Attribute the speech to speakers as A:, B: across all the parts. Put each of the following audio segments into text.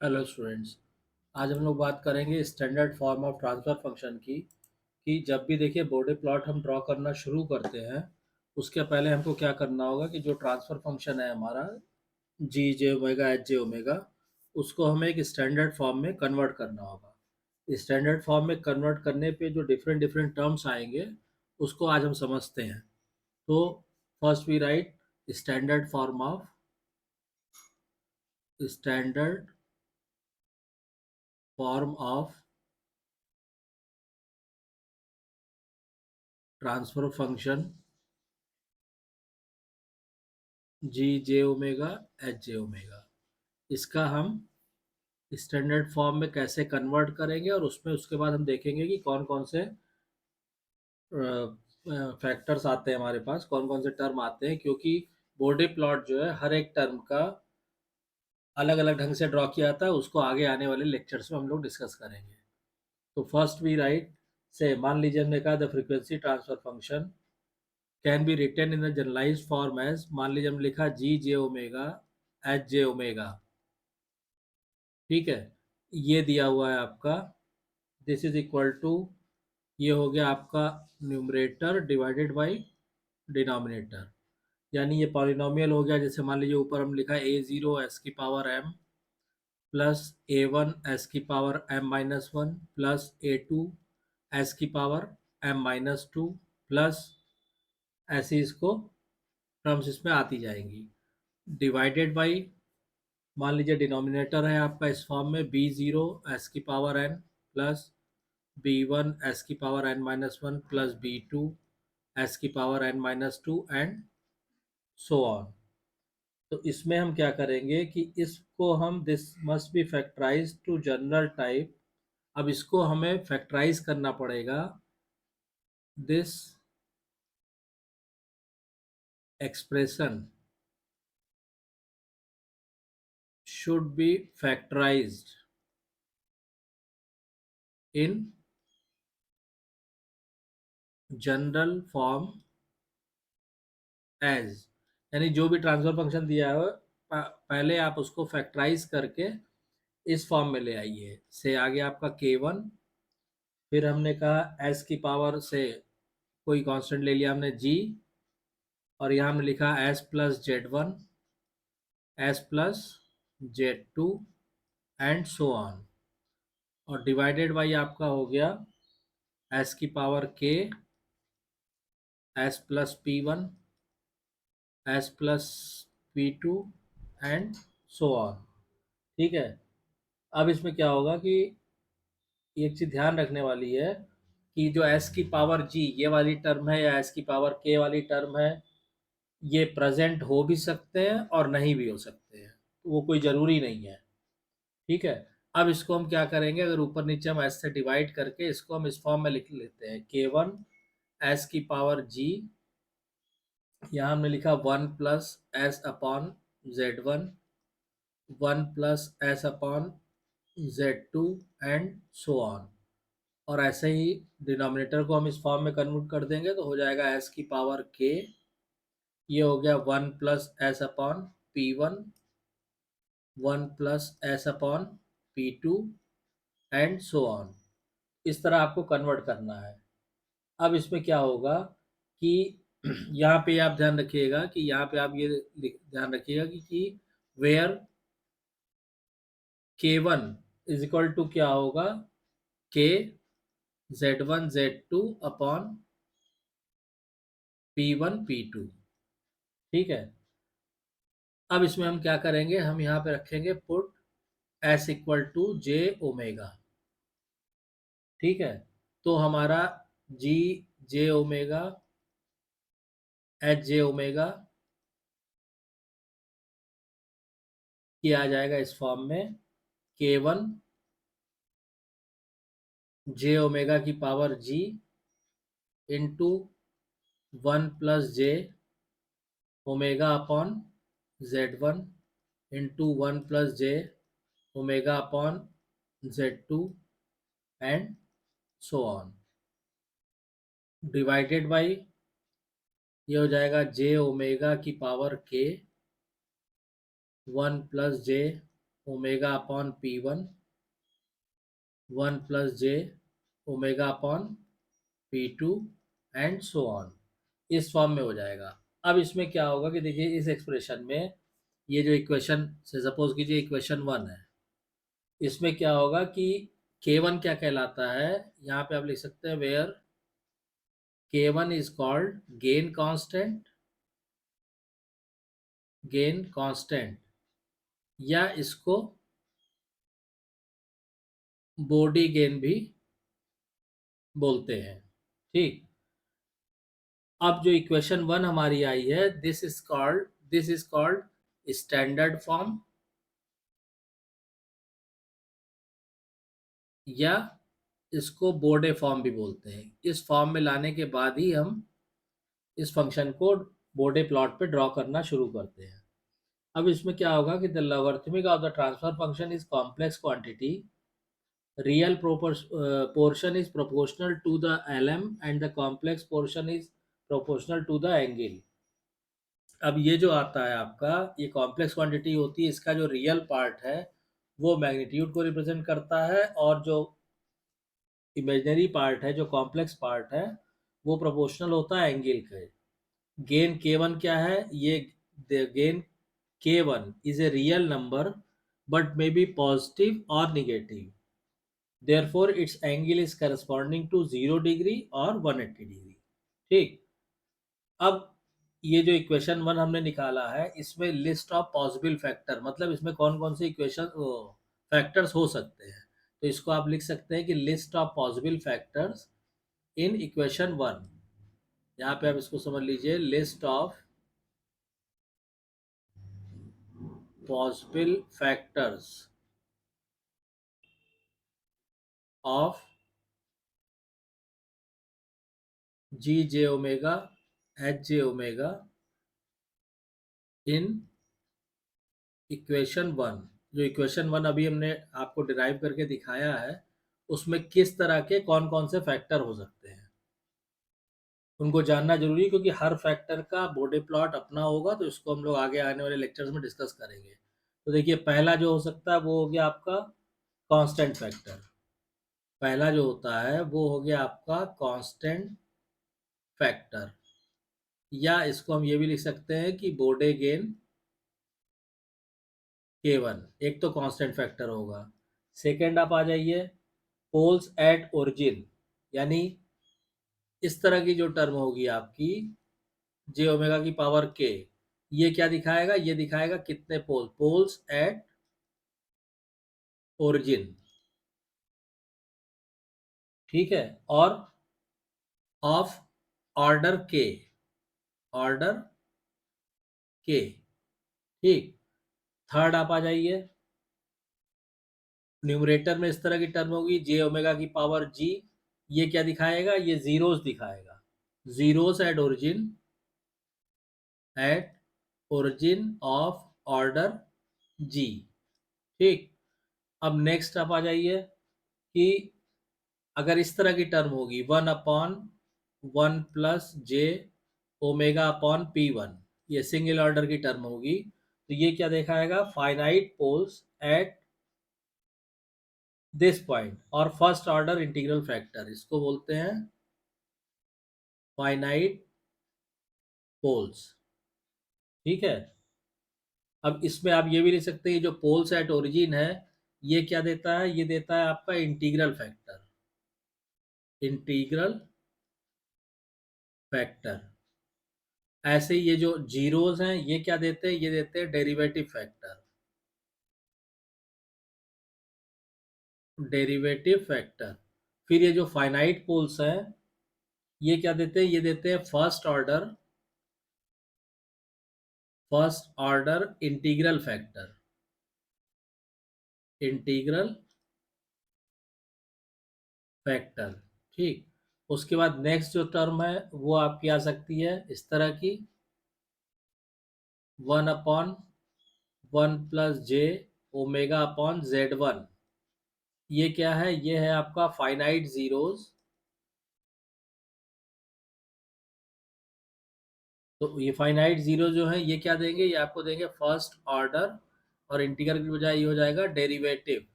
A: Hello students. आज हम लोग बात करेंगे standard form of transfer function की। कि जब भी देखिए बॉडी प्लॉट हम ड्रॉ करना शुरू करते हैं, उसके पहले हमको क्या करना होगा कि जो ट्रांसफ़र फंक्शन है हमारा G j omega H j omega, उसको हमें एक स्टैंडर्ड फॉर्म में कन्वर्ट करना होगा। स्टैंडर्ड फॉर्म में कन्वर्ट करने पे जो डिफरेंट डिफरेंट टर्म्स आएंगे, उसको आज हम समझते हैं। तो first we write standard form of transfer function G j omega H j omega. इसका हम स्टैंडर्ड फॉर्म में कैसे कन्वर्ट करेंगे, और उसमें उसके बाद हम देखेंगे कि कौन कौन से फैक्टर्स आते हैं हमारे पास, कौन कौन से टर्म आते हैं, क्योंकि बॉडी प्लॉट जो है हर एक टर्म का अलग अलग ढंग से ड्रॉ किया जाता है। उसको आगे आने वाले लेक्चर्स में हम लोग डिस्कस करेंगे। तो फर्स्ट वी राइट से मान लीजिए हमने कहा the frequency transfer function can be written in the generalised form as, मान लीजिए हमने लिखा G j omega H j omega. ठीक है, ये दिया हुआ है आपका, दिस इज इक्वल टू, ये हो गया आपका न्यूमरेटर डिवाइडेड बाय डिनोमिनेटर। यानी ये पॉलिनोमियल हो गया। जैसे मान लीजिए ऊपर हम लिखा है a0 एस की power m plus a1 s की power m-1 plus a2 s की पावर m-2 प्लस, ऐसे इसको टर्म्स इसमें आती जाएंगी। डिवाइडेड बाई, मान लीजिए डिनोमिनेटर है आपका इस फॉर्म में b0 एस की power n plus b1 s की power n-1 plus b2 s की power n-2 and so on. तो इसमें हम क्या करेंगे कि इसको हम this must be factorize to general type. अब इसको हमें फैक्टराइज करना पड़ेगा। This expression should be factorized in general form as, यानी जो भी ट्रांसफर फंक्शन दिया है पहले आप उसको फैक्टराइज करके इस फॉर्म में ले आइए। से आगे आपका k1, फिर हमने कहा s की पावर से कोई कांस्टेंट ले लिया हमने g, और यहाँ हमने लिखा s plus z1 s plus z2 and so on. और डिवाइडेड बाई आपका हो गया s की power k s plus p1 s plus p2 and so on. ठीक है, अब इसमें क्या होगा कि एक चीज ध्यान रखने वाली है कि जो s की पावर g ये वाली टर्म है या s की पावर k वाली टर्म है, ये प्रेजेंट हो भी सकते हैं और नहीं भी हो सकते हैं, तो वो कोई ज़रूरी नहीं है। ठीक है, अब इसको हम क्या करेंगे, अगर ऊपर नीचे हम s से डिवाइड करके इसको हम इस फॉर्म में लिख लेते हैं k1 s की पावर g, यहाँ हमने लिखा 1 plus S upon z1, 1 plus S upon z2 and so on. और ऐसे ही डिनोमिनेटर को हम इस फॉर्म में कन्वर्ट कर देंगे तो हो जाएगा s की पावर k, ये हो गया 1 plus S upon p1, 1 plus S upon p2 and so on. इस तरह आपको कन्वर्ट करना है। अब इसमें क्या होगा कि यहाँ पे आप ध्यान रखिएगा कि यहाँ पे आप ये ध्यान रखिएगा कि where k1 is equal to क्या होगा, k z1 z2 upon p1 p2। ठीक है, अब इसमें हम क्या करेंगे, हम यहाँ पे रखेंगे put s equal to j omega. ठीक है, तो हमारा G j omega H j omega किया जाएगा इस फॉर्म में k1 जे ओमेगा की power g into 1 plus j omega upon z1 into 1 plus j omega upon z2 and so on. Divided by, ये हो जाएगा जे ओमेगा की power k 1 plus j omega upon P1 1 plus j omega upon P2 and so on, इस form में हो जाएगा। अब इसमें क्या होगा कि देखिए इस एक्सप्रेशन में ये जो इक्वेशन से सपोज कीजिए इक्वेशन 1 है, इसमें क्या होगा कि K1 क्या कहलाता है, यहाँ पे आप लिख सकते हैं where K1 is called gain constant या इसको बॉडी गेन भी बोलते हैं। ठीक, अब जो इक्वेशन 1 हमारी आई है, this is called standard form या इसको बोडे फॉर्म भी बोलते हैं। इस फॉर्म में लाने के बाद ही हम इस फंक्शन को बोडे प्लॉट पे ड्रॉ करना शुरू करते हैं। अब इसमें क्या होगा कि the logarithmic of the transfer function is complex quantity, real portion is proportional to the lm and the complex portion is proportional to the angle। अब ये जो आता है आपका, ये कॉम्प्लेक्स क्वांटिटी होती है, इसका जो रियल पार्ट है वो मैग्नीट्यूड को रिप्रेजेंट करता है, और जो इमेजिनरी पार्ट है, जो कॉम्प्लेक्स पार्ट है, वो प्रोपोर्शनल होता है एंगल के। गेन K1 क्या है, ये gain K1 is a real number but may be positive और negative, therefore its angle is corresponding to 0 degree और 180 डिग्री। ठीक, अब ये जो इक्वेशन 1 हमने निकाला है, इसमें लिस्ट ऑफ पॉसिबल फैक्टर, मतलब इसमें कौन कौन से इक्वेशन फैक्टर्स हो सकते हैं, तो इसको आप लिख सकते हैं कि list of possible factors in equation 1। यहाँ पे आप इसको समझ लीजिए, list of possible factors of G j omega H j omega in equation 1। जो इक्वेशन 1 अभी हमने आपको डिराइव करके दिखाया है, उसमें किस तरह के कौन कौन से फैक्टर हो सकते हैं उनको जानना जरूरी है, क्योंकि हर फैक्टर का बॉडी प्लॉट अपना होगा, तो इसको हम लोग आगे आने वाले लेक्चर्स में डिस्कस करेंगे। तो देखिए पहला जो हो सकता है वो हो गया आपका कांस्टेंट फैक्टर। पहला जो होता है वो हो गया आपका कांस्टेंट फैक्टर, या इसको हम ये भी लिख सकते हैं कि बॉडी गेन K1 एक तो कांस्टेंट फैक्टर होगा। सेकेंड आप आ जाइए पोल्स एट ओरिजिन, यानी इस तरह की जो टर्म होगी आपकी जे ओमेगा की पावर के, ये क्या दिखाएगा, ये दिखाएगा कितने पोल्स एट ओरिजिन। ठीक है, और ऑफ ऑर्डर के। ठीक, थर्ड आप आ जाइए, न्यूमरेटर में इस तरह की टर्म होगी जे ओमेगा की पावर जी, ये क्या दिखाएगा, ये जीरोस दिखाएगा, zeros at origin of order जी। ठीक, अब नेक्स्ट आप आ जाइए कि अगर इस तरह की टर्म होगी 1/1 plus j omega upon P1, ये सिंगल ऑर्डर की टर्म होगी, तो ये क्या दिखाएगा, finite poles at this point, और फर्स्ट ऑर्डर इंटीग्रल फैक्टर, इसको बोलते हैं फाइनाइट पोल्स। ठीक है, अब इसमें आप ये भी लिख सकते हैं, जो पोल्स एट ओरिजिन है, ये क्या देता है, ये देता है आपका इंटीग्रल फैक्टर, इंटीग्रल फैक्टर। ऐसे ही ये जो जीरोस हैं, ये क्या देते हैं, ये देते हैं डेरिवेटिव फैक्टर, डेरिवेटिव फैक्टर। फिर ये जो फाइनाइट पोल्स हैं, ये क्या देते हैं, ये देते हैं first order integral factor, integral factor. ठीक, उसके बाद नेक्स्ट जो टर्म है वो आपकी आ सकती है इस तरह की 1/1 plus j omega upon Z1। ये क्या है, ये है आपका फाइनाइट जीरोस, तो ये फाइनाइट जीरो जो है ये क्या देंगे, ये आपको देंगे फर्स्ट ऑर्डर और इंटीग्रल की बजाय ये हो जाएगा डेरिवेटिव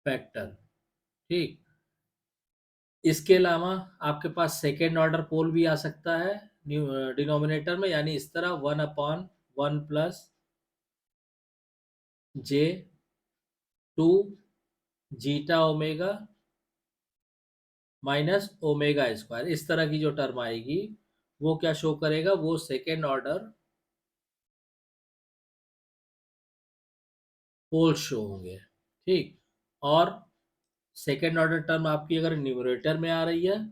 A: फैक्टर। ठीक, इसके अलावा आपके पास सेकेंड ऑर्डर पोल भी आ सकता है डिनोमिनेटर में, यानी इस तरह 1/1 प्लस जे 2 zeta omega minus omega square, इस तरह की जो टर्म आएगी वो क्या शो करेगा, वो सेकेंड ऑर्डर पोल शो होंगे। ठीक, और सेकेंड ऑर्डर टर्म आपकी अगर न्यूमरेटर में आ रही है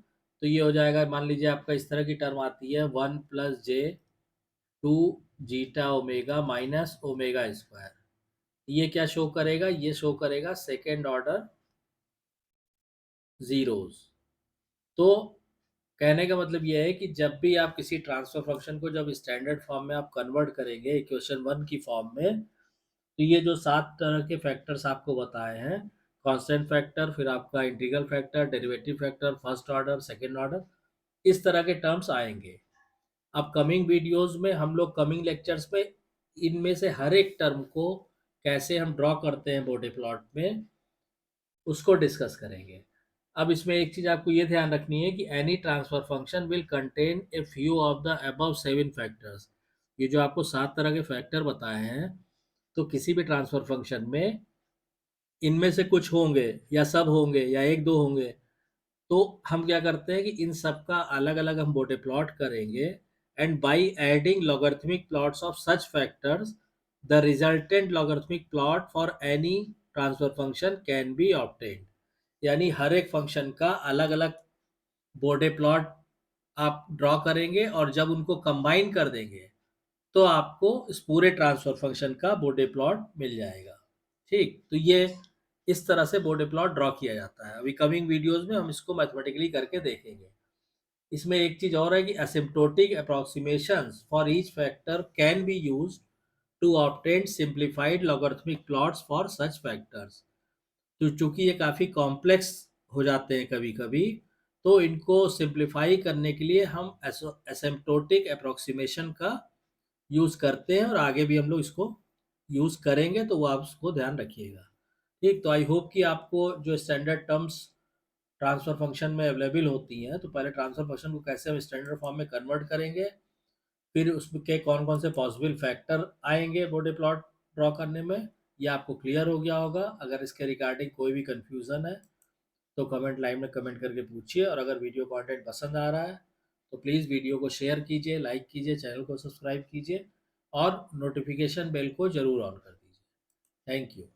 A: तो ये हो जाएगा, मान लीजिए आपका इस तरह की टर्म आती है 1 + J 2 zeta omega minus omega square. ये क्या शो करेगा, ये शो करेगा सेकेंड ऑर्डर जीरोस। तो कहने का मतलब ये है कि जब भी आप किसी ट्रांसफर फंक्शन को जब स्टैंडर्ड फॉर्म में आप कन्वर्ट करेंगे इक्वेशन 1 की फॉर्म में, तो ये जो 7 तरह के फैक्टर्स आपको बताए हैं, कांस्टेंट फैक्टर, फिर आपका integral factor, derivative factor, first order, second order, इस तरह के टर्म्स आएंगे। अब कमिंग वीडियोस में हम लोग, कमिंग लेक्चर्स में, इनमें से हर एक टर्म को कैसे हम ड्रॉ करते हैं बॉडी प्लॉट में, उसको डिस्कस करेंगे। अब इसमें एक चीज आपको ये ध्यान रखनी है कि any transfer function will contain a few of the above 7 factors. ये जो आपको 7 तरह के फैक्टर बताए हैं, तो किसी भी ट्रांसफर फंक्शन में इनमें से कुछ होंगे या सब होंगे या एक दो होंगे। तो हम क्या करते हैं कि इन सब का अलग अलग हम बोटे प्लॉट करेंगे, and by adding logarithmic plots of such factors the resultant logarithmic plot for any transfer function can B obtained. यानी हर एक फंक्शन का अलग अलग बोर्डे प्लॉट आप ड्रॉ करेंगे, और जब उनको कंबाइन कर देंगे तो आपको इस पूरे ट्रांसफर फंक्शन का बोर्डे प्लॉट मिल जाएगा। ठीक, तो ये इस तरह से बोर्डे प्लॉट ड्रॉ किया जाता है। अभी कमिंग वीडियोस में हम इसको मैथमेटिकली करके देखेंगे। इसमें एक चीज और है कि asymptotic approximations for each factor can be used to obtain simplified logarithmic plots for such factors. तो चूंकि ये काफ़ी कॉम्प्लेक्स हो जाते हैं कभी कभी, तो इनको सिंप्लीफाई करने के लिए हम एसिम्प्टोटिक अप्रोक्सीमेशन का यूज़ करते हैं, और आगे भी हम लोग इसको यूज़ करेंगे, तो वो आप उसको ध्यान रखिएगा। ठीक, तो आई होप कि आपको जो स्टैंडर्ड टर्म्स ट्रांसफर फंक्शन में अवेलेबल होती हैं, तो पहले ट्रांसफर फंक्शन को कैसे हम स्टैंडर्ड फॉर्म में कन्वर्ट करेंगे, फिर उसके कौन कौन से पॉसिबल फैक्टर आएंगे बॉडी प्लॉट ड्रॉ करने में, ये आपको क्लियर हो गया होगा। अगर इसके रिगार्डिंग कोई भी कंफ्यूजन है तो कमेंट लाइन में कमेंट करके पूछिए, और अगर वीडियो कंटेंट पसंद आ रहा है तो प्लीज़ वीडियो को शेयर कीजिए, लाइक कीजिए, चैनल को सब्सक्राइब कीजिए, और नोटिफिकेशन बेल को ज़रूर ऑन कर दीजिए। Thank you.